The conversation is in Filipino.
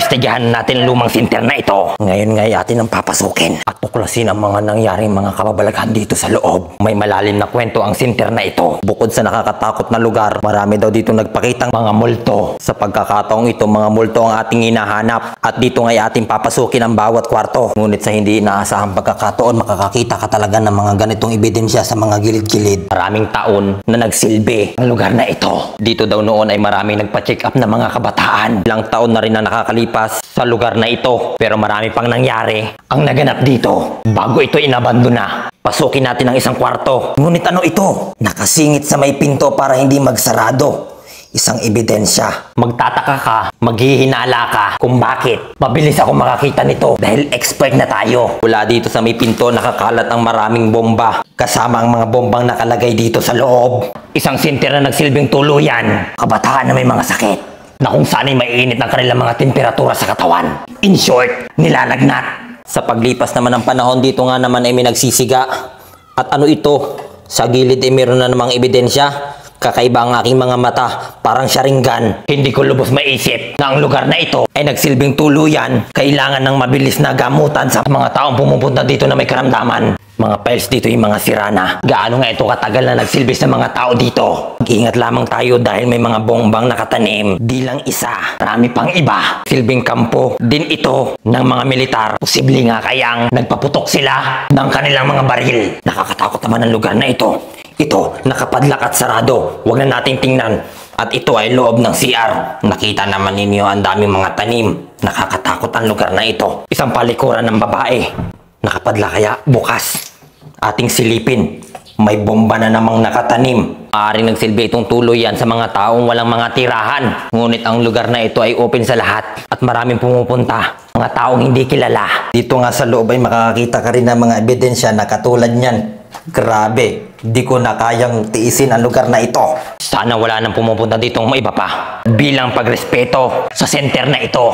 Imbestigahan natin ang lumang center na ito. Ngayon ngay atin ang papasukin at tuklasin ang mga nangyaring mga kababalaghan dito sa loob. May malalim na kwento ang center na ito. Bukod sa nakakatakot na lugar, marami daw dito nagpakitang mga multo. Sa pagkakataong ito, mga multo ang ating hinahanap. At dito ngay ating papasukin ang bawat kwarto. Ngunit sa hindi inaasahang pagkakataon, makakakita ka talaga ng mga ganitong ebidensya sa mga gilid-gilid. Maraming taon na nagsilbi ang lugar na ito. Dito daw noon ay maraming nagpa-check up na mga kabataan. Ilang taon na rin na nakakalipas sa lugar na ito. Pero marami pang nangyari ang naganap dito bago ito inabandona. Pasukin natin ang isang kwarto. Ngunit ano ito? Nakasingit sa may pinto para hindi magsarado. Isang ebidensya. Magtataka ka, maghihinala ka kung bakit. Mabilis ako makakita nito dahil expert na tayo. Mula dito sa may pinto nakakalat ang maraming bomba. Kasama ang mga bombang nakalagay dito sa loob. Isang center na nagsilbing tuluyan. Kabataan na may mga sakit na kung saan ay mainit ang kanilang mga temperatura sa katawan. In short, nilalagnat. Sa paglipas naman ng panahon dito nga naman ay may nagsisiga. At ano ito? Sa gilid ay meron na namang ebidensya. Kakaiba ang aking mga mata, parang sharingan. Hindi ko lubos maisip na ang lugar na ito ay nagsilbing tuluyan. Kailangan ng mabilis na gamutan sa mga taong pumupunta dito na may karamdaman. Mga files dito yung mga sirana. Gaano nga ito katagal na nagsilbi sa mga tao dito? Mag-ingat lamang tayo dahil may mga bombang nakatanim. Di lang isa, marami pang iba. Silbing kampo din ito ng mga militar. Posible nga kayang nagpaputok sila ng kanilang mga baril. Nakakatakot naman ang lugar na ito. Ito, nakapadlak at sarado. Huwag na nating tingnan. At ito ay loob ng CR. Nakita naman ninyo ang daming mga tanim. Nakakatakot ang lugar na ito. Isang palikuran ng babae. Nakapadlak kaya bukas. Ating silipin. May bomba na namang nakatanim. Maaaring nagsilbi itong tuluyan sa mga taong walang mga tirahan. Ngunit ang lugar na ito ay open sa lahat. At maraming pumupunta. Mga taong hindi kilala. Dito nga sa loob ay makakakita ka rin ng mga ebidensya na katulad niyan. Grabe, di ko na kayang tiisin ang lugar na ito. Sana wala nang pumupunta ditong may iba pa. Bilang pagrespeto sa center na ito.